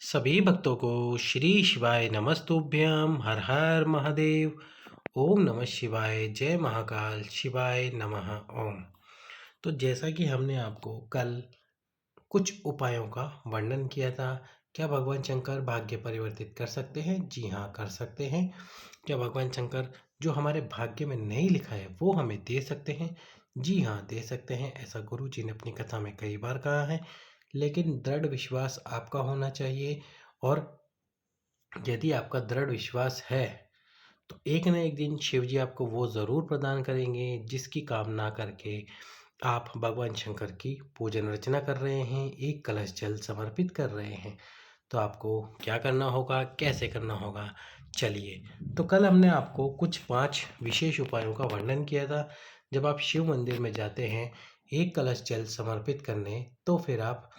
सभी भक्तों को श्री शिवाय नमस्तुभ्यं हर हर महादेव। ओम नमः शिवाय, जय महाकाल, शिवाय नमः ओम। तो जैसा कि हमने आपको कल कुछ उपायों का वर्णन किया था, क्या भगवान शंकर भाग्य परिवर्तित कर सकते हैं? जी हाँ, कर सकते हैं। क्या भगवान शंकर जो हमारे भाग्य में नहीं लिखा है वो हमें दे सकते हैं? जी हाँ, दे सकते हैं। ऐसा गुरु जी ने अपनी कथा में कई बार कहा है, लेकिन दृढ़ विश्वास आपका होना चाहिए। और यदि आपका दृढ़ विश्वास है तो एक न एक दिन शिव जी आपको वो ज़रूर प्रदान करेंगे जिसकी कामना करके आप भगवान शंकर की पूजन अर्चना कर रहे हैं, एक कलश जल समर्पित कर रहे हैं। तो आपको क्या करना होगा, कैसे करना होगा, चलिए। तो कल हमने आपको कुछ 5 विशेष उपायों का वर्णन किया था। जब आप शिव मंदिर में जाते हैं एक कलश जल समर्पित करने, तो फिर आप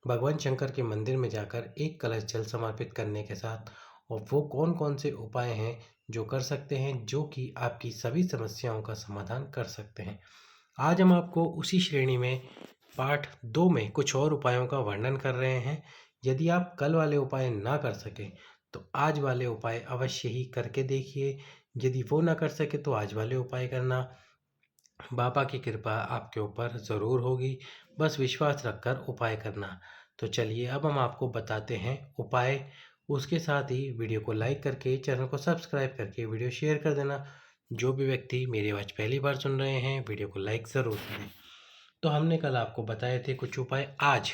भगवान शंकर के मंदिर में जाकर एक कलश जल समर्पित करने के साथ और वो कौन-कौन से उपाय हैं जो कर सकते हैं, जो कि आपकी सभी समस्याओं का समाधान कर सकते हैं। आज हम आपको उसी श्रेणी में पार्ट 2 में कुछ और उपायों का वर्णन कर रहे हैं। यदि आप कल वाले उपाय ना कर सके तो आज वाले उपाय अवश्य ही करके देखिए। यदि वो ना कर सके तो आज वाले उपाय करना। बाबा की कृपा आपके ऊपर ज़रूर होगी, बस विश्वास रखकर उपाय करना। तो चलिए अब हम आपको बताते हैं उपाय। उसके साथ ही वीडियो को लाइक करके, चैनल को सब्सक्राइब करके वीडियो शेयर कर देना। जो भी व्यक्ति मेरी आवाज़ पहली बार सुन रहे हैं वीडियो को लाइक ज़रूर करें। तो हमने कल आपको बताए थे कुछ उपाय। आज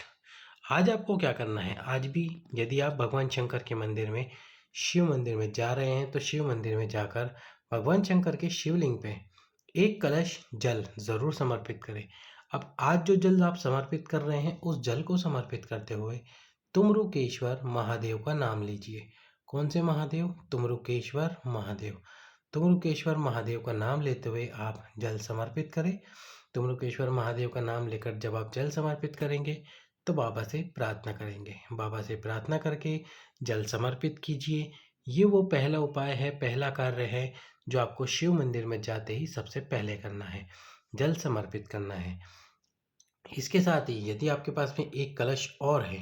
आज आपको क्या करना है? आज भी यदि आप भगवान शंकर के मंदिर में, शिव मंदिर में जा रहे हैं तो शिव मंदिर में जाकर भगवान शंकर के शिवलिंग पे एक कलश जल ज़रूर समर्पित करें। अब आज जो जल आप समर्पित कर रहे हैं उस जल को समर्पित करते हुए तुमरुकेश्वर महादेव का नाम लीजिए। कौन से महादेव? तुमरुकेश्वर महादेव। तुमरुकेश्वर महादेव का नाम लेते हुए आप जल समर्पित करें। तुमरुकेश्वर महादेव का नाम लेकर जब आप जल समर्पित करेंगे तो बाबा से प्रार्थना करेंगे। बाबा से प्रार्थना करके जल समर्पित कीजिए। ये वो पहला उपाय है, पहला कार्य है जो आपको शिव मंदिर में जाते ही सबसे पहले करना है, जल समर्पित करना है। इसके साथ ही यदि आपके पास में एक कलश और है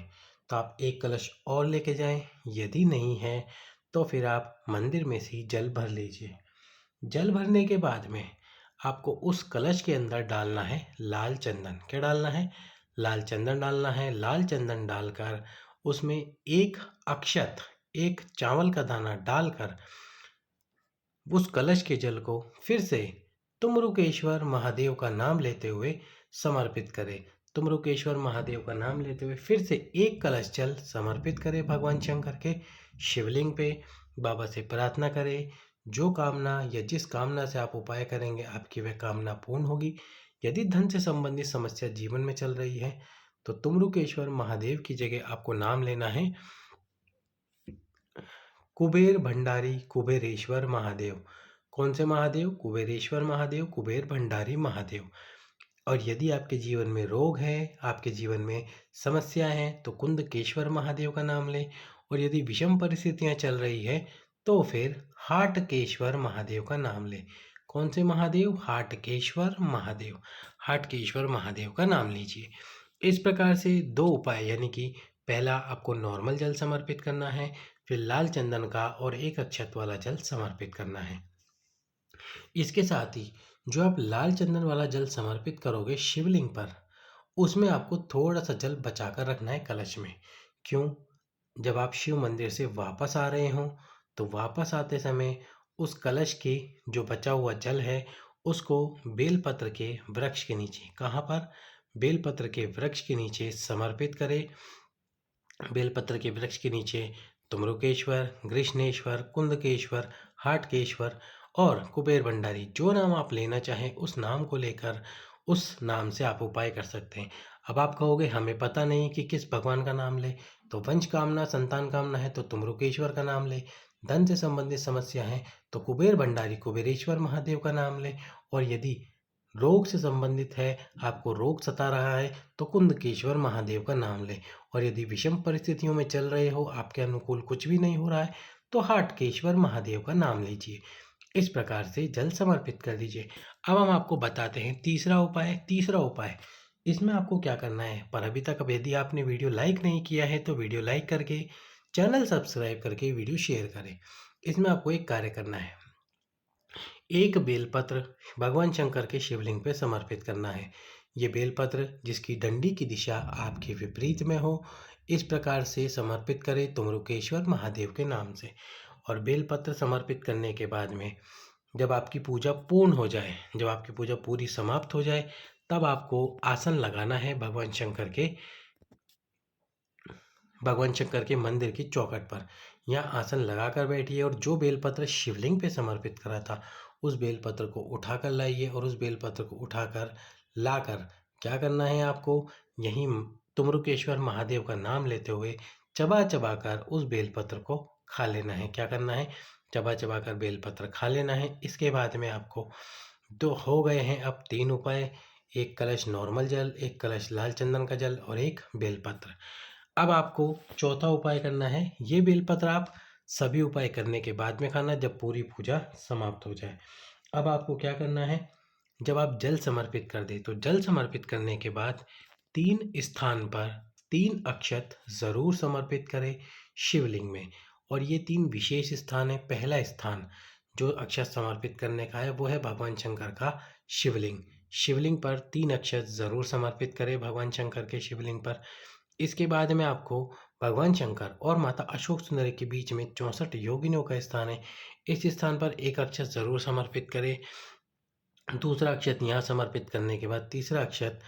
तो आप एक कलश और लेके जाएं। यदि नहीं है तो फिर आप मंदिर में से ही जल भर लीजिए। जल भरने के बाद में आपको उस कलश के अंदर डालना है लाल चंदन। क्या डालना है? लाल चंदन डालना है। लाल चंदन डालकर उसमें एक अक्षत, एक चावल का दाना डालकर उस कलश के जल को फिर से तुमरुकेश्वर महादेव का नाम लेते हुए समर्पित करें। तुमरुकेश्वर महादेव का नाम लेते हुए फिर से एक कलश जल समर्पित करें भगवान शंकर के शिवलिंग पे। बाबा से प्रार्थना करें। जो कामना या जिस कामना से आप उपाय करेंगे आपकी वह कामना पूर्ण होगी। यदि धन से संबंधित समस्या जीवन में चल रही है तो तुमरुकेश्वर महादेव की जगह आपको नाम लेना है कुबेर भंडारी कुबेरेश्वर महादेव। कौन से महादेव? कुबेरेश्वर महादेव, कुबेर भंडारी महादेव। और यदि आपके जीवन में रोग है, आपके जीवन में समस्या है तो कुंदकेश्वर महादेव का नाम लें। और यदि विषम परिस्थितियां चल रही है तो फिर हाटकेश्वर महादेव का नाम लें। कौन से महादेव? हाटकेश्वर महादेव। हाटकेश्वर महादेव का नाम लीजिए। इस प्रकार से दो उपाय, यानी कि पहला आपको नॉर्मल जल समर्पित करना है, फिर लाल चंदन का और एक अक्षत वाला जल समर्पित करना है। इसके साथ ही जो आप लाल चंदन वाला जल समर्पित करोगे शिवलिंग पर, उसमें आपको थोड़ा सा जल बचा कर रखना है कलश में। क्यों? जब आप शिव मंदिर से वापस आ रहे हों तो वापस आते समय उस कलश के जो बचा हुआ जल है उसको बेलपत्र के वृक्ष के नीचे, कहाँ पर? बेलपत्र के वृक्ष के नीचे समर्पित करें। बेलपत्र के वृक्ष के नीचे तुमरुकेश्वर, कृष्णेश्वर, कुंदकेश्वर, हाटकेश्वर और कुबेर भंडारी, जो नाम आप लेना चाहें उस नाम को लेकर उस नाम से आप उपाय कर सकते हैं। अब आप कहोगे हमें पता नहीं कि किस भगवान का नाम ले, तो वंश कामना, संतान कामना है तो तुमरुकेश्वर का नाम ले। धन से संबंधित समस्या है तो कुबेर भंडारी कुबेरेश्वर महादेव का नाम ले। और यदि रोग से संबंधित है, आपको रोग सता रहा है तो कुंदकेश्वर महादेव का नाम लें। और यदि विषम परिस्थितियों में चल रहे हो, आपके अनुकूल कुछ भी नहीं हो रहा है, तो हाटकेश्वर महादेव का नाम लीजिए। इस प्रकार से जल समर्पित कर दीजिए। अब हम आपको बताते हैं तीसरा उपाय। तीसरा उपाय इसमें आपको क्या करना है, पर अभी तक अब यदि आपने वीडियो लाइक नहीं किया है तो वीडियो लाइक करके चैनल सब्सक्राइब करके वीडियो शेयर करें। इसमें आपको एक कार्य करना है, एक बेलपत्र भगवान शंकर के शिवलिंग पे समर्पित करना है। ये बेलपत्र जिसकी डंडी की दिशा आपके विपरीत में हो, इस प्रकार से समर्पित करें तुमरुकेश्वर महादेव के नाम से। और बेलपत्र समर्पित करने के बाद में जब आपकी पूजा पूर्ण हो जाए, जब आपकी पूजा पूरी समाप्त हो जाए, तब आपको आसन लगाना है भगवान शंकर के मंदिर की चौखट पर। यहाँ आसन लगाकर बैठिए और जो बेलपत्र शिवलिंग पे समर्पित करा था उस बेलपत्र को उठाकर लाइए और उस बेलपत्र को उठाकर लाकर क्या करना है आपको, यहीं तुमरुकेश्वर महादेव का नाम लेते हुए चबा चबा कर उस बेलपत्र को खा लेना है। क्या करना है, चबा चबा कर बेलपत्र खा लेना है। इसके बाद में आपको दो हो गए हैं अब 3 उपाय, एक कलश नॉर्मल जल, एक कलश लाल चंदन का जल और एक बेलपत्र। अब आपको चौथा उपाय करना है। ये बेलपत्र आप सभी उपाय करने के बाद में खाना, जब पूरी पूजा समाप्त हो जाए। अब आपको क्या करना है, जब आप जल समर्पित कर दें तो जल समर्पित करने के बाद 3 स्थान पर 3 अक्षत ज़रूर समर्पित करें शिवलिंग में। और ये 3 विशेष स्थान है। पहला स्थान जो अक्षत समर्पित करने का है वो है भगवान शंकर का शिवलिंग। शिवलिंग पर 3 अक्षत ज़रूर समर्पित करें भगवान शंकर के शिवलिंग पर। इसके बाद में आपको भगवान शंकर और माता अशोक सुंदरी के बीच में 64 योगिनियों का स्थान है। इस स्थान पर एक अक्षत ज़रूर समर्पित करें। दूसरा अक्षत यहाँ समर्पित करने के बाद तीसरा अक्षत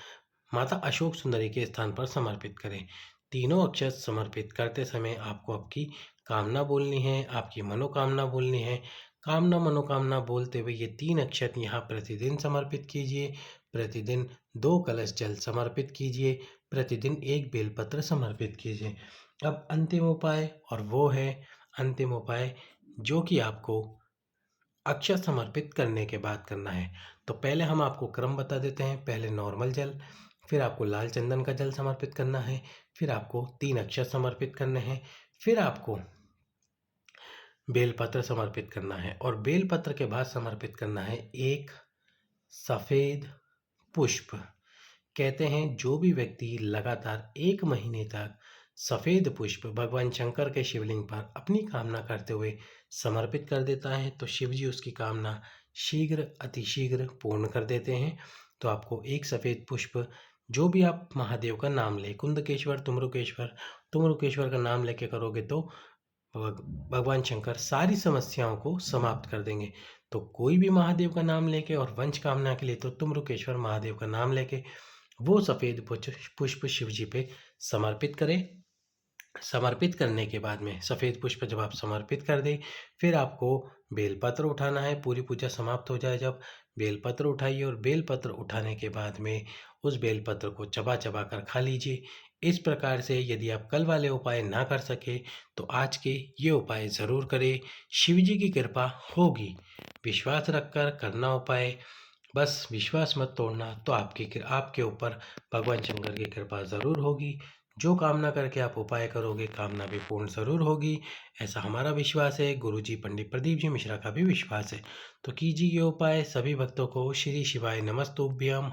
माता अशोक सुंदरी के स्थान पर समर्पित करें। तीनों अक्षत समर्पित करते समय आपको आपकी कामना बोलनी है, आपकी मनोकामना बोलनी है। कामना मनोकामना बोलते हुए ये 3 अक्षत यहाँ प्रतिदिन समर्पित कीजिए। प्रतिदिन 2 कलश जल समर्पित कीजिए। प्रतिदिन 1 बेलपत्र समर्पित कीजिए। अब अंतिम उपाय, और वो है अंतिम उपाय जो कि आपको अक्षत समर्पित करने के बाद करना है। तो पहले हम आपको क्रम बता देते हैं। पहले नॉर्मल जल, फिर आपको लाल चंदन का जल समर्पित करना है, फिर आपको 3 अक्षत समर्पित करने हैं, फिर आपको बेलपत्र समर्पित करना है और बेलपत्र के बाद समर्पित करना है एक सफ़ेद पुष्प। कहते हैं जो भी व्यक्ति लगातार 1 महीने तक सफ़ेद पुष्प भगवान शंकर के शिवलिंग पर अपनी कामना करते हुए समर्पित कर देता है तो शिव जी उसकी कामना शीघ्र अतिशीघ्र पूर्ण कर देते हैं। तो आपको एक सफ़ेद पुष्प, जो भी आप महादेव का नाम ले, कुंदकेश्वर, तुमरुकेश्वर का नाम लेके करोगे तो भगवान शंकर सारी समस्याओं को समाप्त कर देंगे। तो कोई भी महादेव का नाम लेके और वंश कामना के लिए तो तुमरुकेश्वर महादेव का नाम लेके वो सफ़ेद पुष्प शिव जी पे समर्पित करें। समर्पित करने के बाद में सफ़ेद पुष्प जब आप समर्पित कर दें, फिर आपको बेलपत्र उठाना है। पूरी पूजा समाप्त हो जाए जब, बेलपत्र उठाइए और बेलपत्र उठाने के बाद में उस बेलपत्र को चबा चबा कर खा लीजिए। इस प्रकार से यदि आप कल वाले उपाय ना कर सके तो आज के ये उपाय ज़रूर करें, शिव जी की कृपा होगी। विश्वास रखकर करना उपाय, बस विश्वास मत तोड़ना, तो आपके ऊपर भगवान शंकर की कृपा ज़रूर होगी। जो कामना करके आप उपाय करोगे कामना भी पूर्ण ज़रूर होगी, ऐसा हमारा विश्वास है। गुरुजी पंडित प्रदीप जी मिश्रा का भी विश्वास है। तो कीजिए ये उपाय। सभी भक्तों को श्री शिवाय नमस्तुभ्यम।